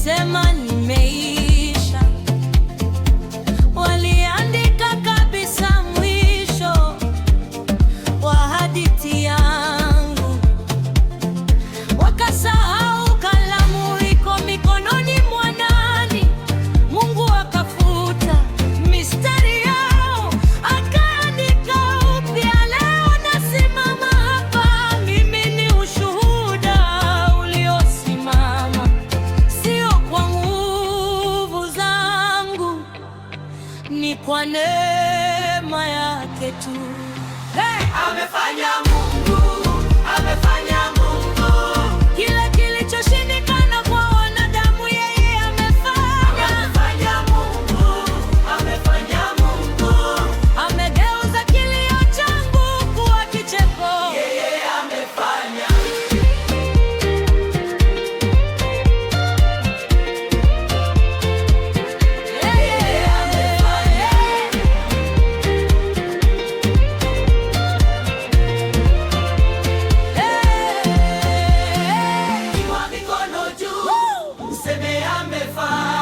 walisema nimeisha, waliandika kabisa mwisho wa hadithi yangu, wakasahau kalamu iko mikononi mwa nani. Mungu akafuta mistari yao, akaandika upya. Leo nasimama hapa, mimi ni ushuhuda uliosimama, sio kwa nguvu zangu, ni kwa neema yake tu. Hey! Amefanya Mungu, amefanya Mungu. Kile kilichoshindikana kwa wanadamu yeye amefanya. Amefanya Mungu, amefanya Mungu. Amegeuza kilio changu kuwa kicheko. Yeye amefanya. Yeye amefanya. Inua mikono juu, useme amefanya.